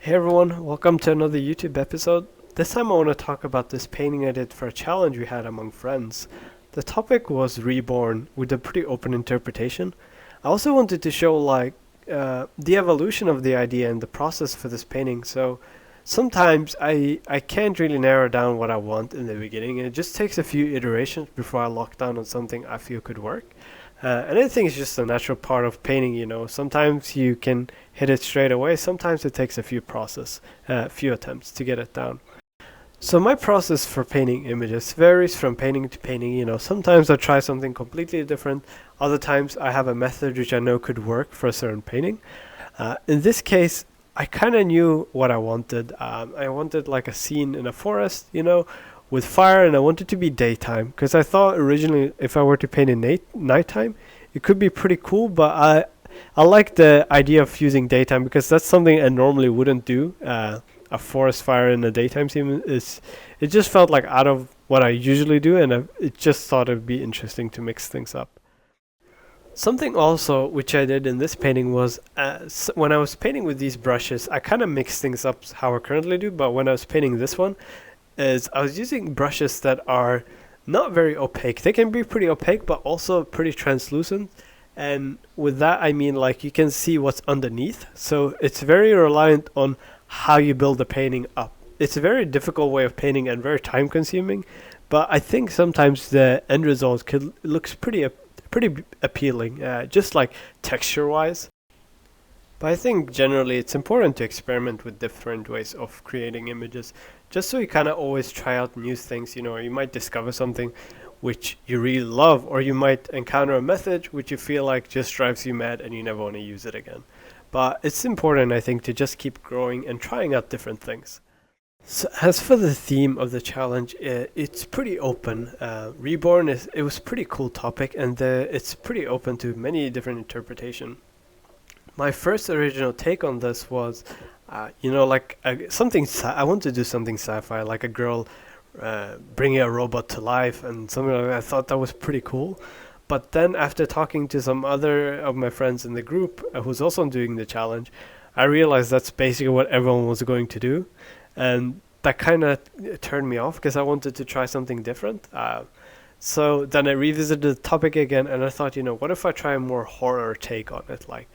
Hey everyone, welcome to another YouTube episode. This time I want to talk about this painting I did for a challenge we had among friends. The topic was Reborn with a pretty open interpretation. I also wanted to show the evolution of the idea and the process for this painting. So sometimes I can't really narrow down what I want in the beginning, and it just takes a few iterations before I lock down on something I feel could work. And I think it's just a natural part of painting. Sometimes you can hit it straight away. Sometimes it takes a few attempts to get it down. So my process for painting images varies from painting to painting. Sometimes I try something completely different. Other times I have a method which I know could work for a certain painting. In this case, I kind of knew what I wanted. I wanted like a scene in a forest, with fire, and I wanted to be daytime because I thought originally if I were to paint in nighttime, it could be pretty cool. But I like the idea of using daytime because that's something I normally wouldn't do. A forest fire in the daytime scene it just felt like out of what I usually do, and it just thought it'd be interesting to mix things up. Something also which I did in this painting was when I was painting with these brushes, I kind of mixed things up how I currently do, but when I was painting this one, is I was using brushes that are not very opaque. They can be pretty opaque, but also pretty translucent. And with that, I mean like you can see what's underneath. So it's very reliant on how you build the painting up. It's a very difficult way of painting and very time consuming, but I think sometimes the end result looks pretty appealing, just like texture wise. But I think generally it's important to experiment with different ways of creating images, just so you kind of always try out new things. You might discover something which you really love, or you might encounter a method which you feel like just drives you mad and you never want to use it again. But it's important, I think, to just keep growing and trying out different things. So as for the theme of the challenge, it's pretty open. Reborn it was pretty cool topic, and it's pretty open to many different interpretation. My first original take on this was, I want to do something sci-fi, like a girl bringing a robot to life and something like that. I thought that was pretty cool. But then after talking to some other of my friends in the group who's also doing the challenge, I realized that's basically what everyone was going to do. And that kind of turned me off because I wanted to try something different. So then I revisited the topic again, and I thought, what if I try a more horror take on it? Like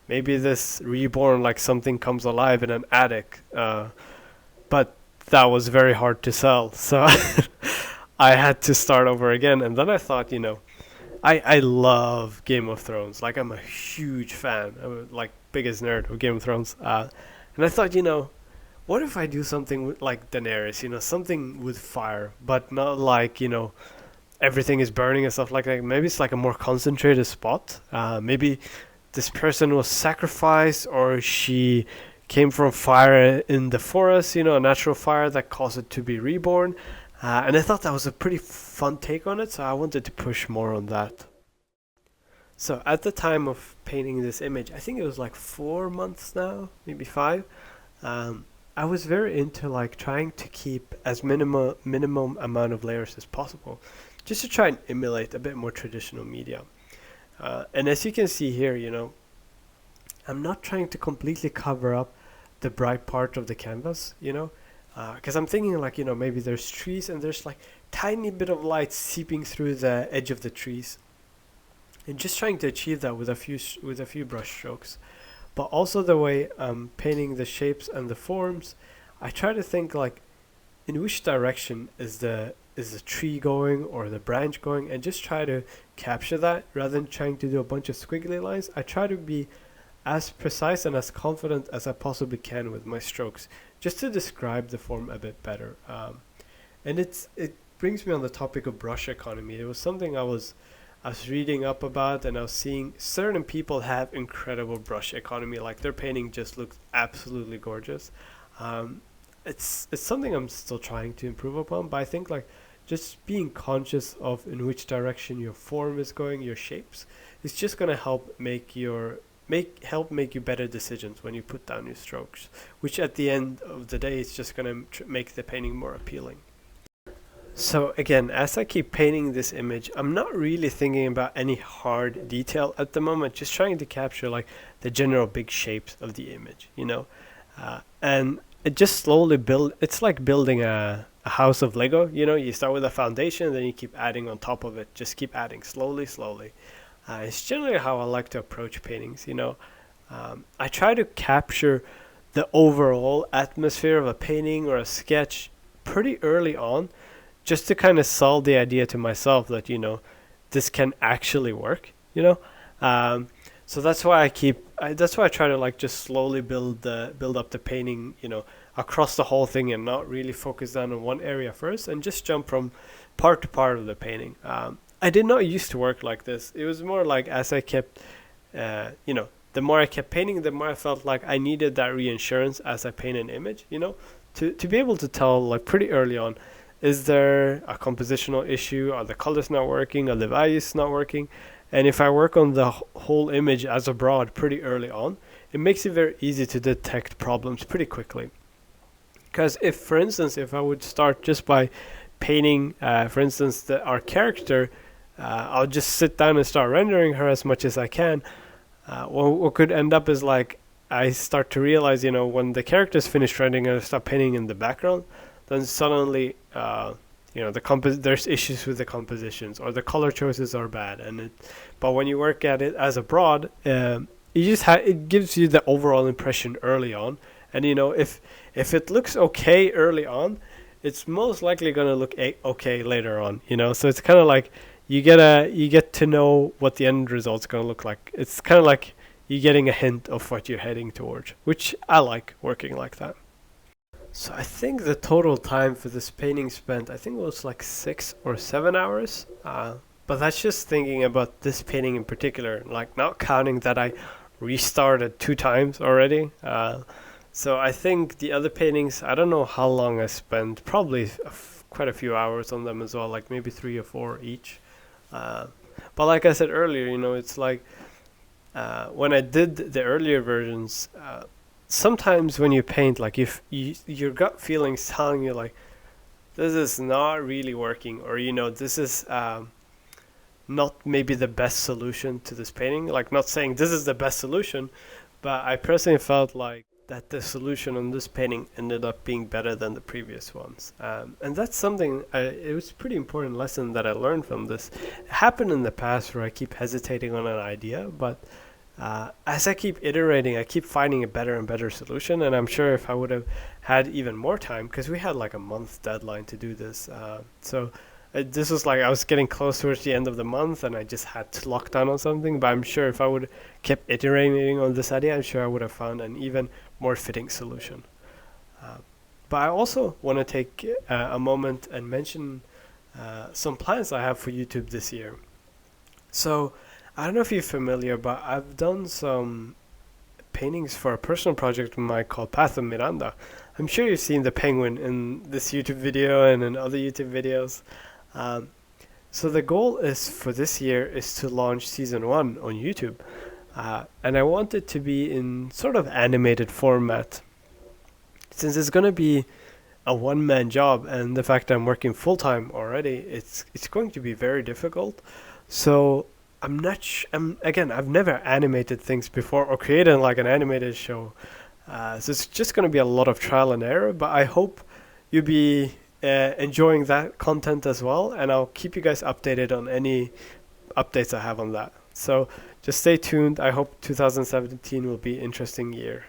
maybe this reborn, like something comes alive in an attic. But that was very hard to sell. So I had to start over again. And then I thought, I love Game of Thrones. Like I'm a huge fan. I'm like biggest nerd of Game of Thrones. And I thought, what if I do something with, like Daenerys, something with fire, but not like, everything is burning and stuff like that. Maybe it's like a more concentrated spot. Maybe this person was sacrificed, or she came from fire in the forest, a natural fire that caused it to be reborn. And I thought that was a pretty fun take on it, so I wanted to push more on that. So at the time of painting this image, I think it was like 4 months now, maybe five. Um, I was very into like trying to keep as minimum amount of layers as possible, just to try and emulate a bit more traditional media. And as you can see here, I'm not trying to completely cover up the bright part of the canvas, because I'm thinking like, maybe there's trees and there's like tiny bit of light seeping through the edge of the trees, and just trying to achieve that with a few brush strokes. But also the way I'm painting the shapes and the forms, I try to think like in which direction is the tree going or the branch going, and just try to capture that rather than trying to do a bunch of squiggly lines. I try to be as precise and as confident as I possibly can with my strokes, just to describe the form a bit better. And it brings me on the topic of brush economy. It was something I was reading up about, and I was seeing certain people have incredible brush economy. Like their painting just looks absolutely gorgeous. It's something I'm still trying to improve upon, but I think like just being conscious of in which direction your form is going, your shapes, is just gonna help make you better decisions when you put down your strokes, which at the end of the day is just gonna make the painting more appealing. So again, as I keep painting this image, I'm not really thinking about any hard detail at the moment, just trying to capture like the general big shapes of the image. And it just slowly build. It's like building a house of Lego. You know, you start with a foundation, then you keep adding on top of it. Just keep adding slowly, slowly. It's generally how I like to approach paintings. You know, I try to capture the overall atmosphere of a painting or a sketch pretty early on, just to kind of sell the idea to myself that, you know, this can actually work. You know, so that's why that's why I try to like just slowly build up the painting, you know, across the whole thing, and not really focus down on one area first, and just jump from part to part of the painting. I did not used to work like this. It was more like as I kept, you know, the more I kept painting, the more I felt like I needed that reassurance as I paint an image, you know, to be able to tell like pretty early on, is there a compositional issue? Are the colors not working? Are the values not working? And if I work on the whole image as a broad pretty early on, it makes it very easy to detect problems pretty quickly. Because if, for instance, if I would start just by painting, for instance, our character, I'll just sit down and start rendering her as much as I can. What could end up is like I start to realize, you know, when the character's finished rendering and I start painting in the background, then suddenly, you know, there's issues with the compositions, or the color choices are bad. But when you work at it as a broad, it gives you the overall impression early on. And you know, if it looks okay early on, it's most likely gonna look okay later on. You know, so it's kind of like you get to know what the end result's gonna look like. It's kind of like you getting a hint of what you're heading towards, which I like working like that. So I think the total time for this painting spent, I think it was like 6 or 7 hours. But that's just thinking about this painting in particular, like not counting that I restarted 2 times already. So I think the other paintings, I don't know how long I spent, probably quite a few hours on them as well, like maybe 3 or 4 each. But like I said earlier, you know, it's like when I did the earlier versions, sometimes when you paint, like if your gut feelings telling you like this is not really working, or you know, this is not maybe the best solution to this painting, like not saying this is the best solution, but I personally felt like that the solution on this painting ended up being better than the previous ones. And that's something, it was a pretty important lesson that I learned from this. It happened in the past where I keep hesitating on an idea, but as I keep iterating, I keep finding a better and better solution. And I'm sure if I would have had even more time, because we had like a month deadline to do this. This was like I was getting close towards the end of the month, and I just had to lock down on something. But I'm sure if I would kept iterating on this idea, I'm sure I would have found an even more fitting solution. But I also want to take a moment and mention some plans I have for YouTube this year. So I don't know if you're familiar, but I've done some paintings for a personal project of mine called Path of Miranda. I'm sure you've seen the penguin in this YouTube video and in other YouTube videos. So the goal is for this year is to launch season 1 on YouTube. And I want it to be in sort of animated format. Since it's going to be a one-man job, and the fact that I'm working full-time already, it's going to be very difficult. So I'm not again, I've never animated things before or created like an animated show. So it's just going to be a lot of trial and error, but I hope you'll be enjoying that content as well, and I'll keep you guys updated on any updates I have on that. So just stay tuned. I hope 2017 will be an interesting year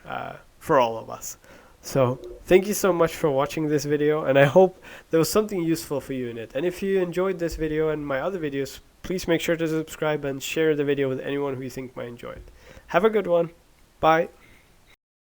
for all of us. So thank you so much for watching this video, and I hope there was something useful for you in it. And if you enjoyed this video and my other videos, please make sure to subscribe and share the video with anyone who you think might enjoy it. Have a good one. Bye.